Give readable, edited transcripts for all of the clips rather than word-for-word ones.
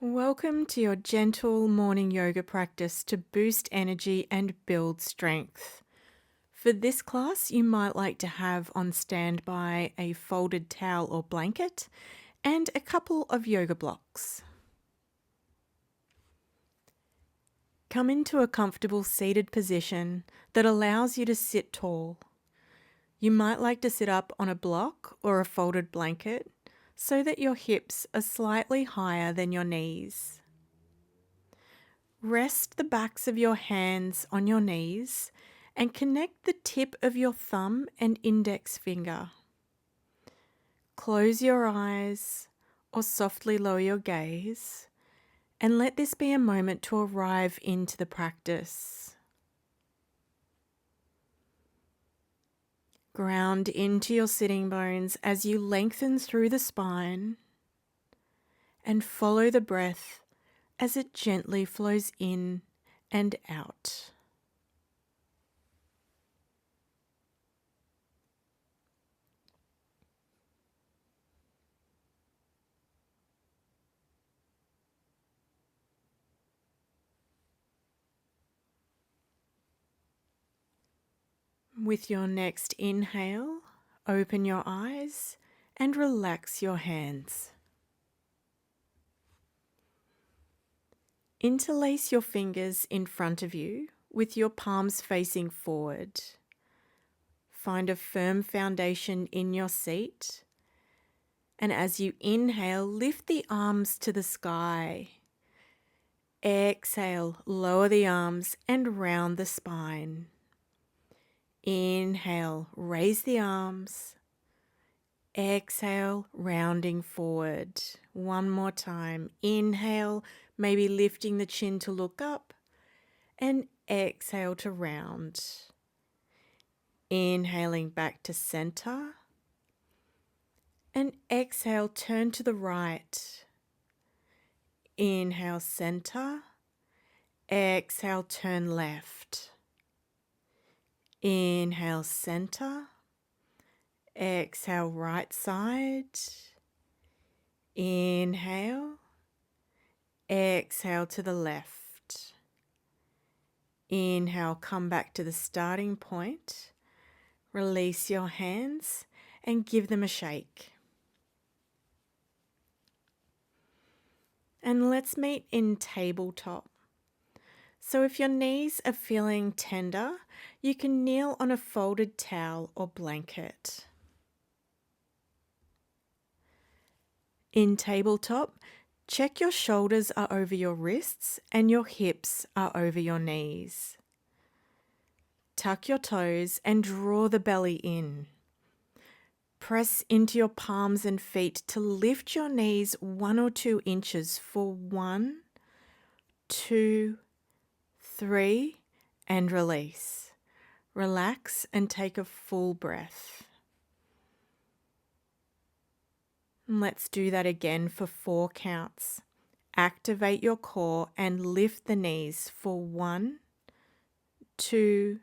Welcome to your gentle morning yoga practice to boost energy and build strength. For this class, you might like to have on standby a folded towel or blanket and a couple of yoga blocks. Come into a comfortable seated position that allows you to sit tall. You might like to sit up on a block or a folded blanket so that your hips are slightly higher than your knees. Rest the backs of your hands on your knees and connect the tip of your thumb and index finger. Close your eyes or softly lower your gaze and let this be a moment to arrive into the practice. Ground into your sitting bones as you lengthen through the spine and follow the breath as it gently flows in and out. With your next inhale, open your eyes and relax your hands. Interlace your fingers in front of you with your palms facing forward. Find a firm foundation in your seat, and as you inhale, lift the arms to the sky. Exhale, lower the arms and round the spine. Inhale, raise the arms. Exhale, rounding forward. One more time. Inhale, maybe lifting the chin to look up. And exhale to round. Inhaling back to center. And exhale, turn to the right. Inhale, center. Exhale, turn left. Inhale, center. Exhale, right side. Inhale. Exhale to the left. Inhale, come back to the starting point. Release your hands and give them a shake. And let's meet in tabletop. So if your knees are feeling tender, you can kneel on a folded towel or blanket. In tabletop, check your shoulders are over your wrists and your hips are over your knees. Tuck your toes and draw the belly in. Press into your palms and feet to lift your knees 1 or 2 inches for 1, 2, 3, and release. Relax and take a full breath. Let's do that again for 4 counts. Activate your core and lift the knees for 1, 2,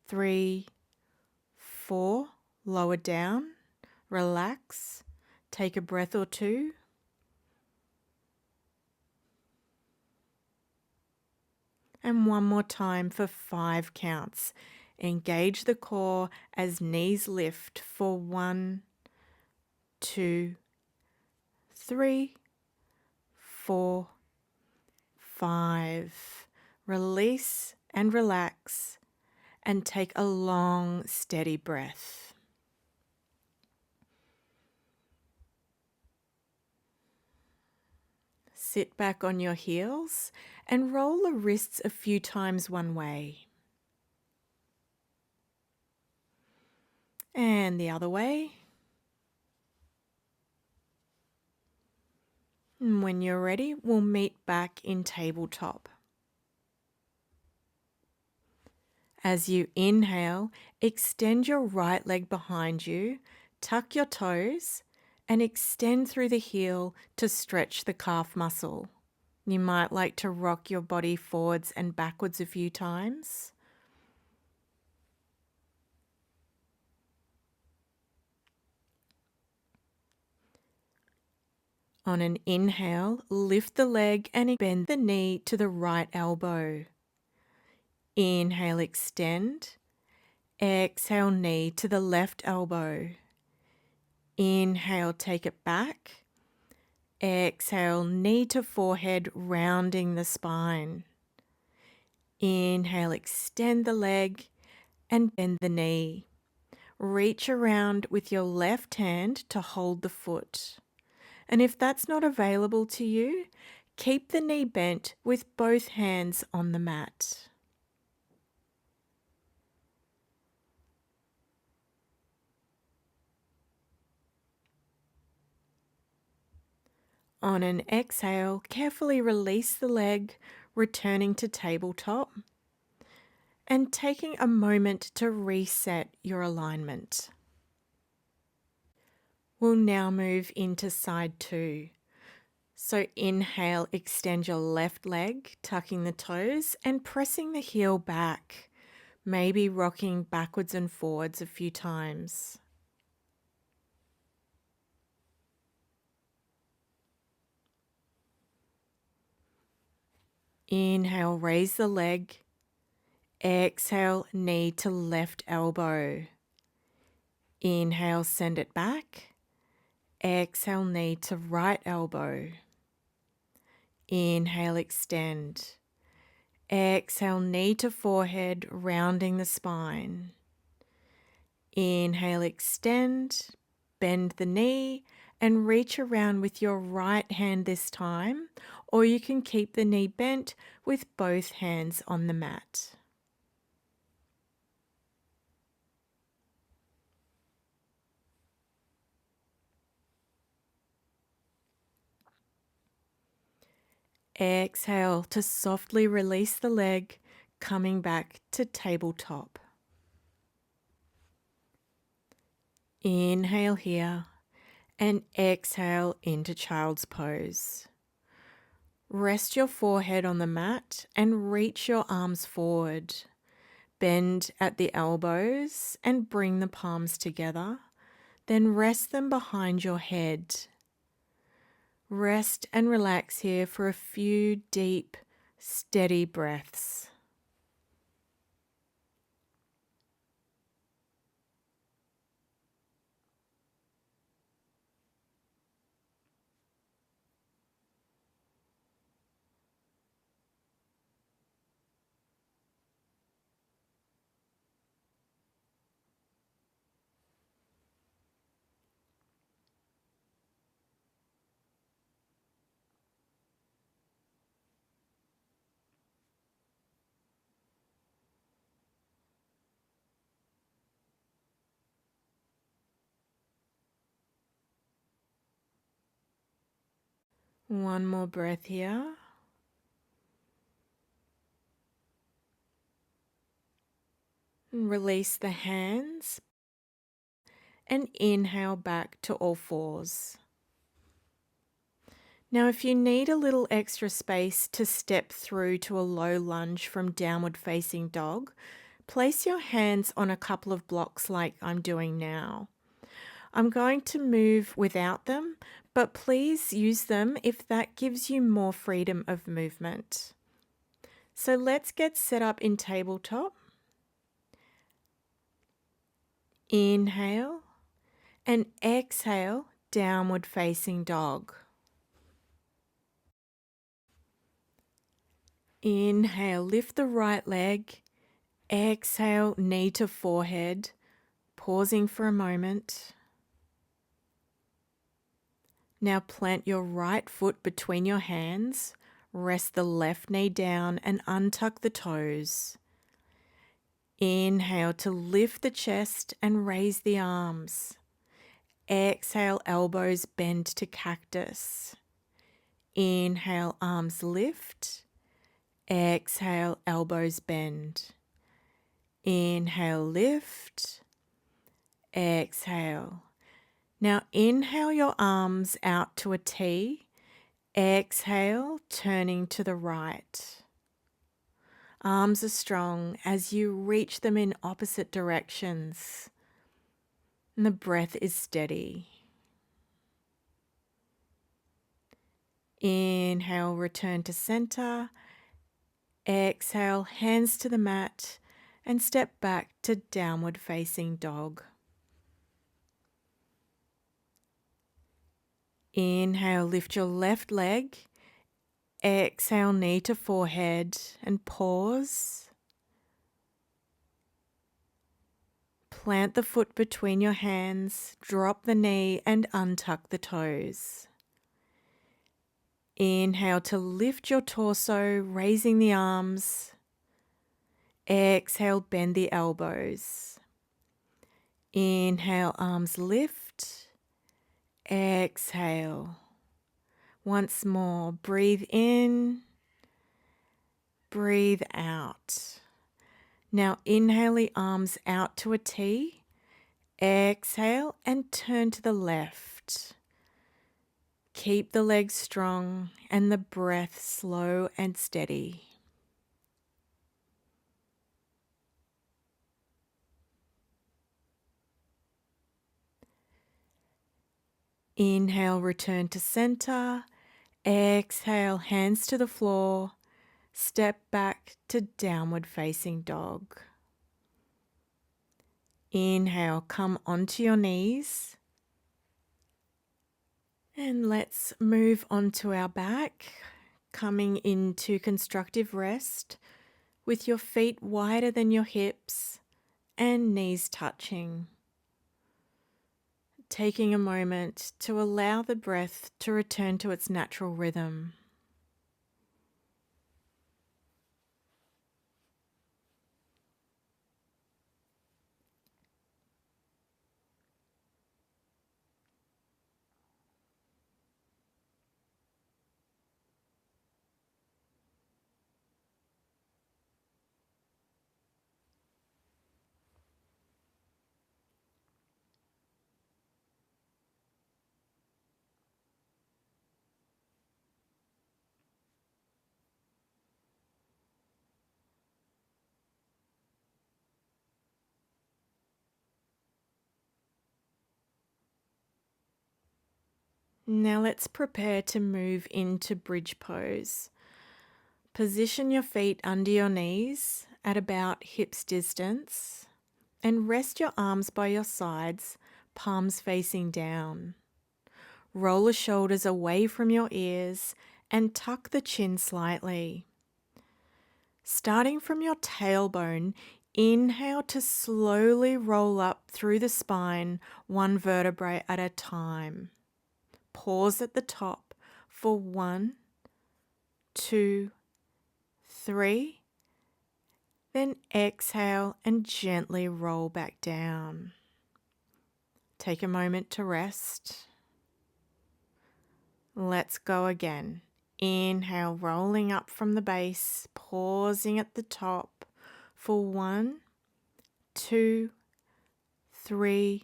3, 4. Lower down, relax, take a breath or 2. And one more time for 5 counts. Engage the core as knees lift for 1, 2, 3, 4, 5. Release and relax and take a long, steady breath. Sit back on your heels and roll the wrists a few times one way. And the other way. And when you're ready, we'll meet back in tabletop. As you inhale, extend your right leg behind you, tuck your toes, and extend through the heel to stretch the calf muscle. You might like to rock your body forwards and backwards a few times. On an inhale, lift the leg and bend the knee to the right elbow. Inhale, extend. Exhale, knee to the left elbow. Inhale, take it back. Exhale, knee to forehead, rounding the spine. Inhale, extend the leg and bend the knee. Reach around with your left hand to hold the foot. And if that's not available to you, keep the knee bent with both hands on the mat. On an exhale, carefully release the leg, returning to tabletop and taking a moment to reset your alignment. We'll now move into side 2. So inhale, extend your left leg, tucking the toes and pressing the heel back, maybe rocking backwards and forwards a few times. Inhale, raise the leg. Exhale, knee to left elbow. Inhale, send it back. Exhale, knee to right elbow. Inhale, extend. Exhale, knee to forehead, rounding the spine. Inhale, extend, bend the knee and reach around with your right hand this time, or you can keep the knee bent with both hands on the mat. Exhale to softly release the leg, coming back to tabletop. Inhale here and exhale into child's pose. Rest your forehead on the mat and reach your arms forward. Bend at the elbows and bring the palms together. Then rest them behind your head. Rest and relax here for a few deep, steady breaths. One more breath here. Release the hands and inhale back to all fours. Now, if you need a little extra space to step through to a low lunge from downward facing dog, place your hands on a couple of blocks like I'm doing now. I'm going to move without them, but please use them if that gives you more freedom of movement. So let's get set up in tabletop. Inhale and exhale, downward facing dog. Inhale, lift the right leg. Exhale, knee to forehead, pausing for a moment. Now plant your right foot between your hands. Rest the left knee down and untuck the toes. Inhale to lift the chest and raise the arms. Exhale, elbows bend to cactus. Inhale, arms lift. Exhale, elbows bend. Inhale, lift. Exhale. Now inhale your arms out to a T. Exhale, turning to the right. Arms are strong as you reach them in opposite directions. And the breath is steady. Inhale, return to center. Exhale, hands to the mat and step back to downward facing dog. Inhale, lift your left leg. Exhale, knee to forehead and pause. Plant the foot between your hands, drop the knee and untuck the toes. Inhale to lift your torso, raising the arms. Exhale, bend the elbows. Inhale, arms lift. Exhale. Once more, breathe in, breathe out. Now inhale the arms out to a T. Exhale and turn to the left. Keep the legs strong and the breath slow and steady. Inhale, return to center. Exhale, hands to the floor. Step back to downward facing dog. Inhale, come onto your knees. And let's move onto our back, coming into constructive rest with your feet wider than your hips and knees touching. Taking a moment to allow the breath to return to its natural rhythm. Now let's prepare to move into bridge pose. Position your feet under your knees at about hips distance and rest your arms by your sides, palms facing down. Roll the shoulders away from your ears and tuck the chin slightly. Starting from your tailbone, inhale to slowly roll up through the spine, one vertebrae at a time. Pause at the top for 1, 2, 3. Then exhale and gently roll back down. Take a moment to rest. Let's go again. Inhale, rolling up from the base, pausing at the top for 1, 2, 3,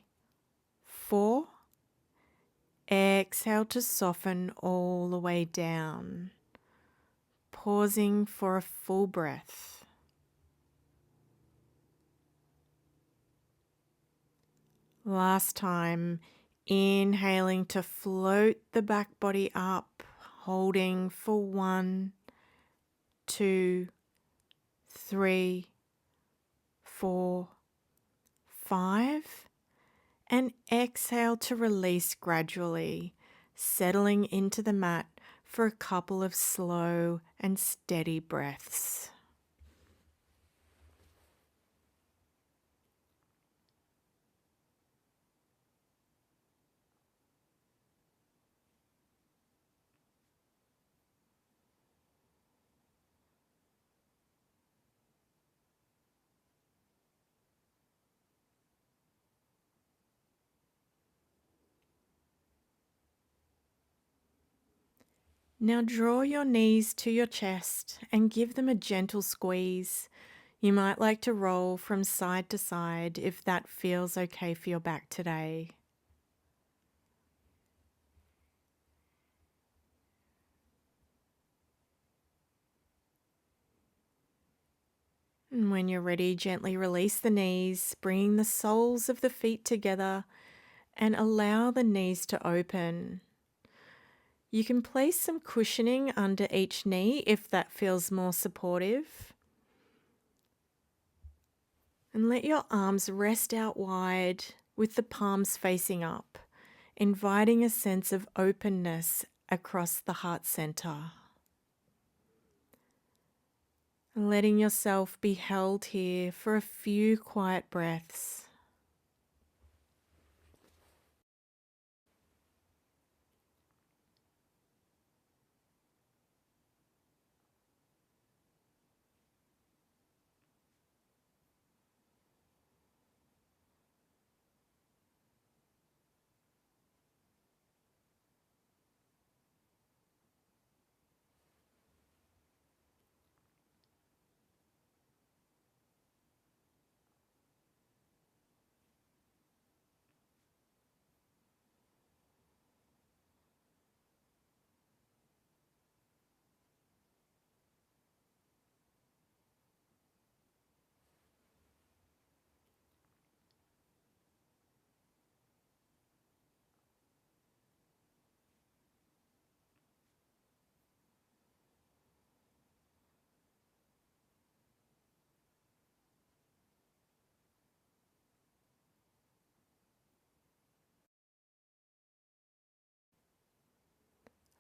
4. Exhale to soften all the way down, pausing for a full breath. Last time, inhaling to float the back body up, holding for 1, 2, 3, 4, 5. And exhale to release gradually, settling into the mat for a couple of slow and steady breaths. Now draw your knees to your chest and give them a gentle squeeze. You might like to roll from side to side if that feels okay for your back today. And when you're ready, gently release the knees, bringing the soles of the feet together and allow the knees to open. You can place some cushioning under each knee if that feels more supportive. And let your arms rest out wide with the palms facing up, inviting a sense of openness across the heart center. Letting yourself be held here for a few quiet breaths.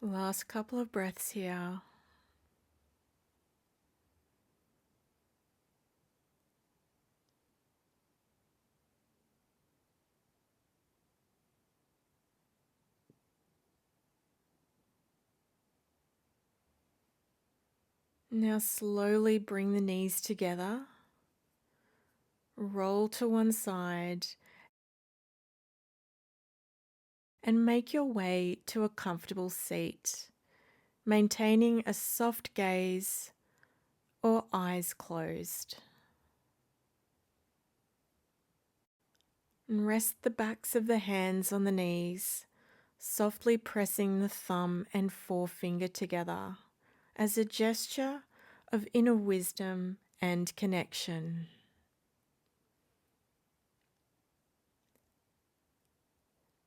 Last couple of breaths here. Now slowly bring the knees together, roll to one side, and make your way to a comfortable seat, maintaining a soft gaze or eyes closed. And rest the backs of the hands on the knees, softly pressing the thumb and forefinger together as a gesture of inner wisdom and connection.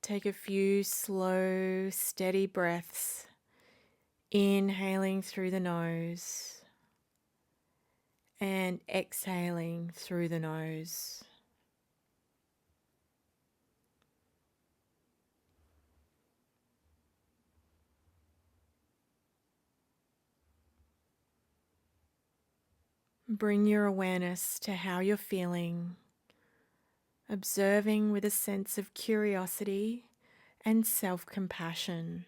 Take a few slow, steady breaths, inhaling through the nose and exhaling through the nose. Bring your awareness to how you're feeling, observing with a sense of curiosity and self-compassion.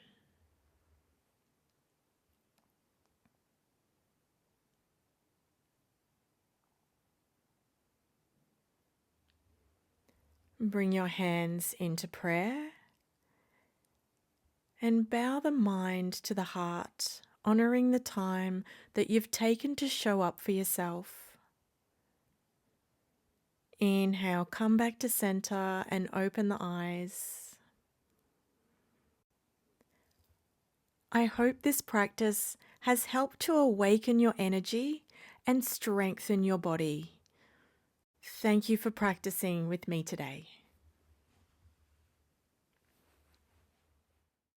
Bring your hands into prayer and bow the mind to the heart, honoring the time that you've taken to show up for yourself. Inhale, come back to center and open the eyes. I hope this practice has helped to awaken your energy and strengthen your body. Thank you for practicing with me today.